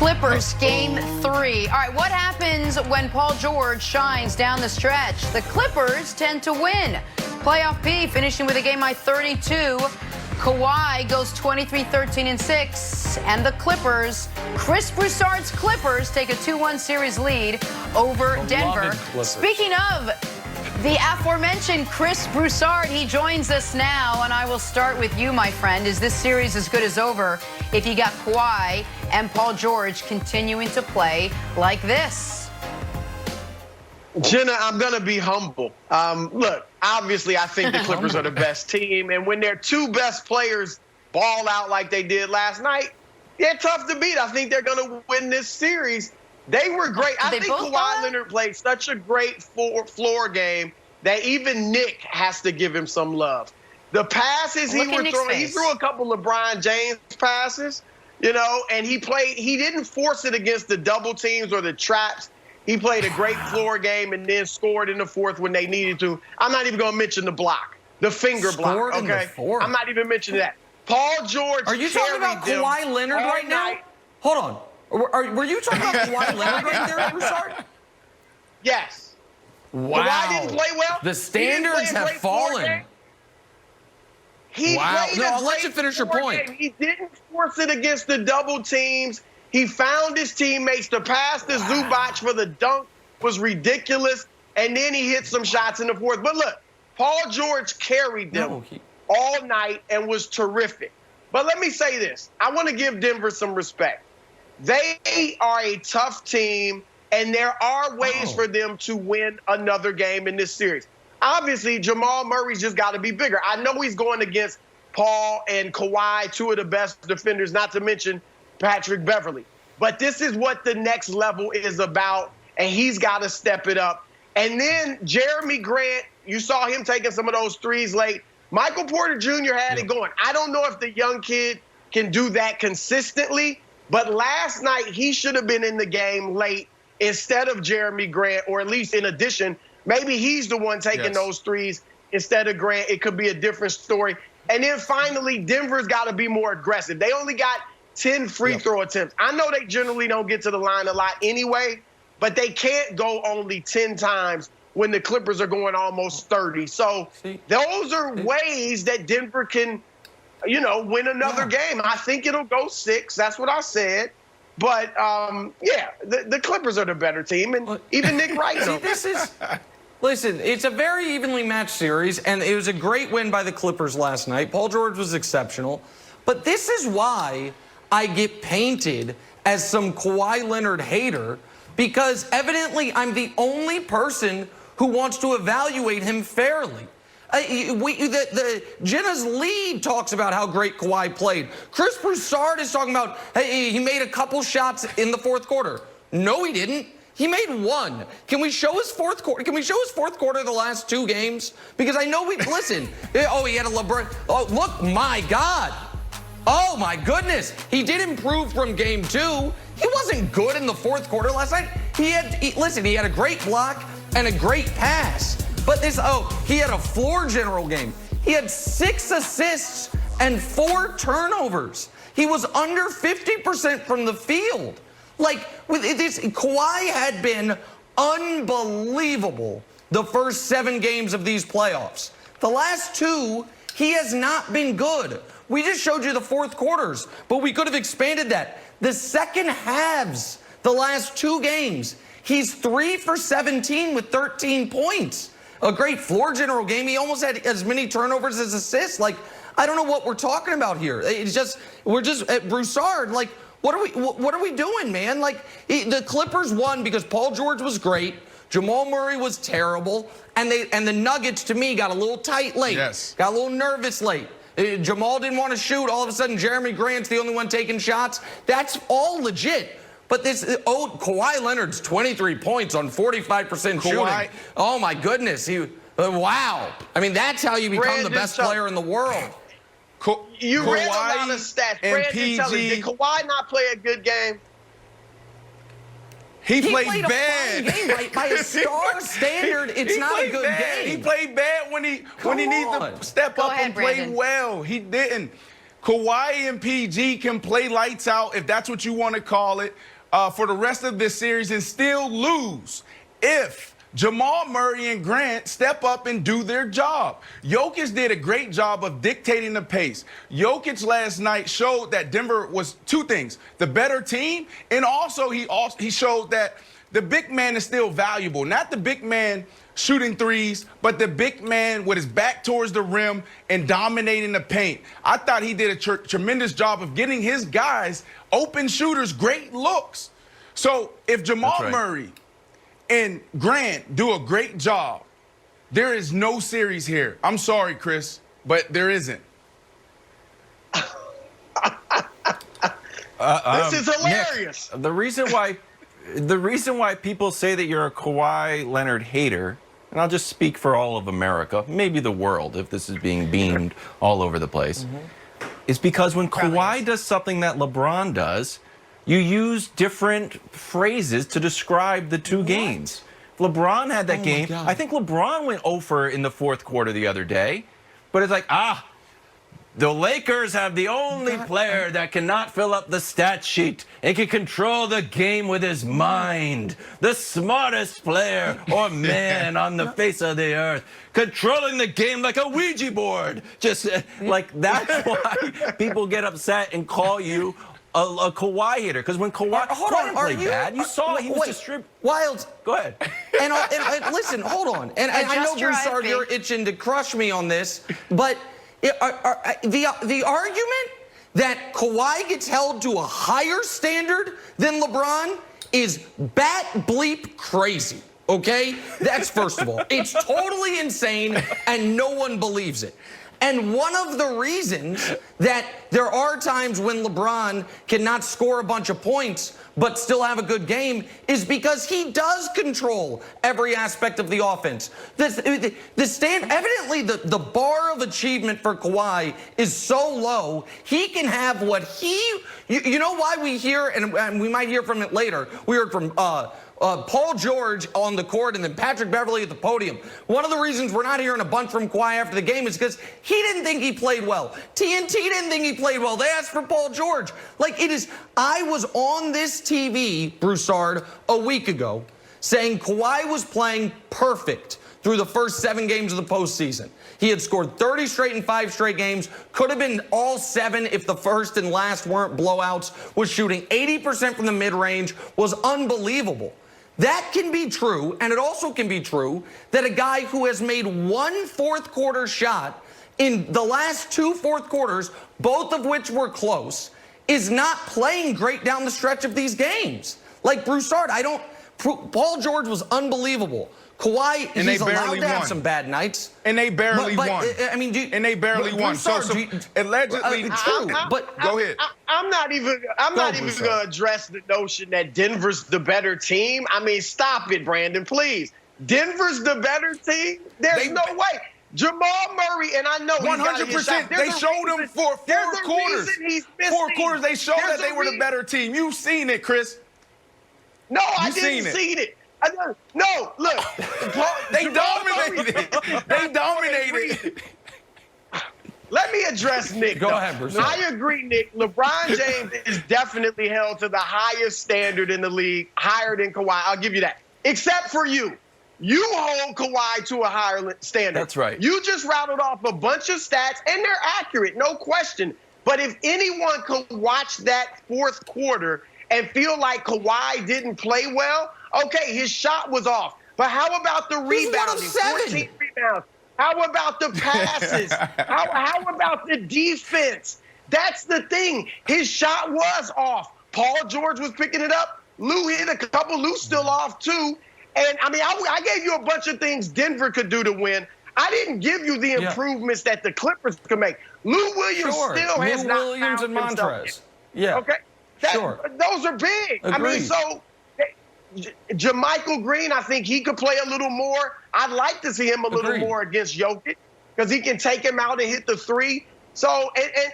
Clippers game 3. All right, what happens when Paul George shines down the stretch? The Clippers tend to win. Playoff P finishing with a game-high 32. Kawhi goes 23-13-6. And the Clippers, Chris Broussard's Clippers, take a 2-1 series lead over Denver. Speaking of the aforementioned Chris Broussard, he joins us now, and I will start with you, my friend. Is this series as good as over if you got Kawhi and Paul George continuing to play like this? Jenna, I'm going to be humble. Look, obviously, I think the Clippers are the best team, and when their two best players ball out like they did last night, they're tough to beat. I think they're going to win this series. They were great. I think Kawhi Leonard played such a great floor game that even Nick has to give him some love. The passes he was throwing, he threw a couple of LeBron James passes, you know, and he didn't force it against the double teams or the traps. He played a great floor game and then scored in the fourth when they needed to. I'm not even going to mention the block, the finger block, okay? I'm not even mentioning that. Paul George. Are you talking about Kawhi Leonard right now? Hold on. Were you talking about Kawhi Leonard right there, Broussard? Yes. Wow. Kawhi didn't play well. The standards have fallen. Wow. No, I'll let you finish your point. He didn't force it against the double teams. He found his teammates. To pass to Zubac for the dunk was ridiculous. And then he hit some shots in the fourth. But look, Paul George carried them all night and was terrific. But let me say this. I want to give Denver some respect. They are a tough team, and there are ways for them to win another game in this series. Obviously, Jamal Murray's just got to be bigger. I know he's going against Paul and Kawhi, two of the best defenders, not to mention Patrick Beverley. But this is what the next level is about, and he's got to step it up. And then Jeremy Grant, you saw him taking some of those threes late. Michael Porter Jr. had it going. I don't know if the young kid can do that consistently, but last night he should have been in the game late instead of Jeremy Grant, or at least in addition. Maybe he's the one taking those threes instead of Grant. It could be a different story. And then finally, Denver's got to be more aggressive. They only got 10 free throw attempts. I know they generally don't get to the line a lot anyway, but they can't go only 10 times when the Clippers are going almost 30. So those are ways that Denver can, you know, win another game. I think it'll go 6. That's what I said. But, yeah, the Clippers are the better team, and even Nick Wright knows. Listen, it's a very evenly matched series, and it was a great win by the Clippers last night. Paul George was exceptional. But this is why I get painted as some Kawhi Leonard hater, because evidently I'm the only person who wants to evaluate him fairly. Jenna's lead talks about how great Kawhi played. Chris Broussard is talking about, hey, he made a couple shots in the fourth quarter. No, he didn't. He made one. Can we show his fourth quarter? Can we show his fourth quarter of the last 2 games? Because I know listen. Oh, he had a LeBron. Oh, look, my God. Oh, my goodness. He did improve from game 2. He wasn't good in the fourth quarter last night. Listen, he had a great block and a great pass. But he had a floor general game. He had 6 assists and 4 turnovers. He was under 50% from the field. Like, with this, Kawhi had been unbelievable the first 7 games of these playoffs. The last 2, he has not been good. We just showed you the fourth quarters, but we could have expanded that. The second halves, the last 2 games, he's 3 for 17 with 13 points. A great floor general game. He almost had as many turnovers as assists. Like, I don't know what we're talking about here. We're just at Broussard. Like, what are we doing, man? Like, the Clippers won because Paul George was great. Jamal Murray was terrible, and the Nuggets to me got a little tight late. Got a little nervous late. Jamal didn't want to shoot. All of a sudden, Jeremy Grant's the only one taking shots. That's all legit. But Kawhi Leonard's 23 points on 45% shooting. Oh, my goodness. Wow. I mean, that's how you become the best player in the world. You read a lot of stats. Brandon, tell me, did Kawhi not play a good game? He played bad. A fine game. By a star standard, it's not a good game. He played bad when he needed to step up and play well. He didn't. Kawhi and PG can play lights out, if that's what you want to call it, for the rest of this series and still lose if Jamal Murray and Grant step up and do their job. Jokic did a great job of dictating the pace. Jokic last night showed that Denver was two things: the better team, and also he showed that the big man is still valuable. Not the big man shooting threes, but the big man with his back towards the rim and dominating the paint. I thought he did a tremendous job of getting his guys, open shooters, great looks. So if Jamal Murray and Grant do a great job, there is no series here. I'm sorry, Chris, but there isn't. This is hilarious. Nick, the reason why people say that you're a Kawhi Leonard hater, and I'll just speak for all of America, maybe the world, if this is being beamed all over the place, is because when Kawhi does something that LeBron does, you use different phrases to describe the two games. LeBron had that game. I think LeBron went 0 in the fourth quarter the other day. But it's like, the Lakers have the only player that cannot fill up the stat sheet and can control the game with his mind. The smartest player or man on the face of the earth. Controlling the game like a Ouija board. Just like that's why people get upset and call you a Kawhi hitter, because when Kawhi didn't play bad, you saw he was distributing. Wild. Go ahead. And listen, hold on. And I know, Broussard, you're itching to crush me on this, but the argument that Kawhi gets held to a higher standard than LeBron is bat bleep crazy. Okay? That's first of all. It's totally insane, and no one believes it. And one of the reasons that there are times when LeBron cannot score a bunch of points but still have a good game is because he does control every aspect of the offense. Evidently, the bar of achievement for Kawhi is so low, he can have what you know why we hear, and we might hear from it later, we heard from Paul George on the court and then Patrick Beverley at the podium. One of the reasons we're not hearing a bunch from Kawhi after the game is because he didn't think he played well. TNT didn't think he played well. They asked for Paul George. I was on this TV, Broussard, a week ago saying Kawhi was playing perfect through the first 7 games of the postseason. He had scored 30 straight in 5 straight games, could have been all 7 if the first and last weren't blowouts, was shooting 80% from the mid-range, was unbelievable. That can be true, and it also can be true that a guy who has made 1 fourth quarter shot in the last 2 fourth quarters, both of which were close, is not playing great down the stretch of these games. Like Broussard, Paul George was unbelievable. Kawhi, he's allowed to have some bad nights. And they barely won. I mean, and they barely won. Allegedly, true. But go ahead. I'm not even going to address the notion that Denver's the better team. I mean, stop it, Brandon, please. Denver's the better team? There's no way. Jamal Murray, and I know 100%. They showed him for 4 quarters. 4 quarters, they showed that they were the better team. You've seen it, Chris. No, I didn't see it. No, look. They dominated. They dominated. Let me address Nick. Go ahead, Broussard. I agree, Nick. LeBron James is definitely held to the highest standard in the league, higher than Kawhi. I'll give you that. Except for you. You hold Kawhi to a higher standard. That's right. You just rattled off a bunch of stats, and they're accurate, no question. But if anyone could watch that fourth quarter and feel like Kawhi didn't play well, okay, his shot was off. But how about the rebounding? 14 rebounds. How about the passes? how about the defense? That's the thing. His shot was off. Paul George was picking it up. Lou hit a couple. Lou's still off, too. And, I mean, I gave you a bunch of things Denver could do to win. I didn't give you the improvements that the Clippers could make. Lou Williams still has not Williams found and himself Montrez. yet. Yeah. Okay? Those are big. Agreed. I mean, so JaMychal Green, I think he could play a little more. I'd like to see him a little more against Jokic because he can take him out and hit the 3. So, and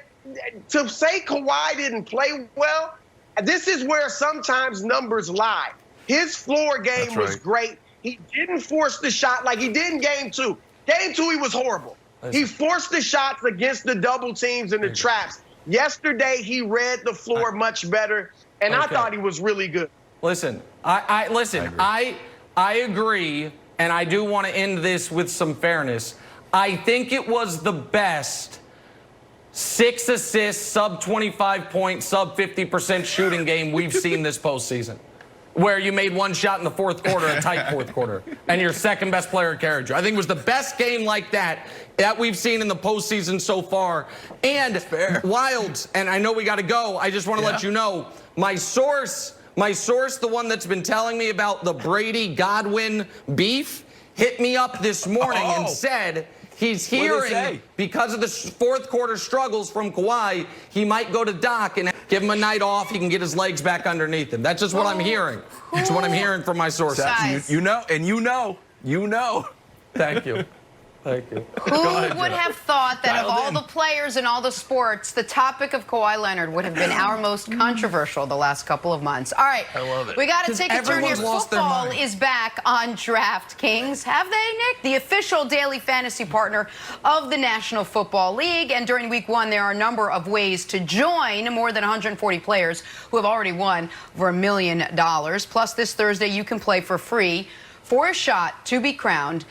to say Kawhi didn't play well, this is where sometimes numbers lie. His floor game was great. He didn't force the shot like he did in Game 2. Game 2, he was horrible. He forced the shots against the double teams and the traps. Yesterday, he read the floor much better, and I thought he was really good. Listen, I agree, and I do want to end this with some fairness. I think it was the best 6 assists, sub 25 point, sub 50% shooting game we've seen this postseason, where you made one shot in the fourth quarter, a tight fourth quarter, and your second best player carried you. I think it was the best game like that we've seen in the postseason so far. And Wilds, and I know we got to go. I just want to let you know, my source, the one that's been telling me about the Brady-Godwin beef, hit me up this morning and said he's hearing because of the fourth quarter struggles from Kawhi, he might go to Doc and give him a night off. He can get his legs back underneath him. That's just what I'm hearing. That's what I'm hearing from my sources. You know. Thank you. Thank you. Who would have thought that of all the players in all the sports, the topic of Kawhi Leonard would have been our most controversial the last couple of months? All right. I love it. We got to take a turn here. Lost their Football mind. is back on DraftKings. Have they, Nick? The official daily fantasy partner of the National Football League. And during week 1, there are a number of ways to join. More than 140 players who have already won over $1 million. Plus, this Thursday, you can play for free for a shot to be crowned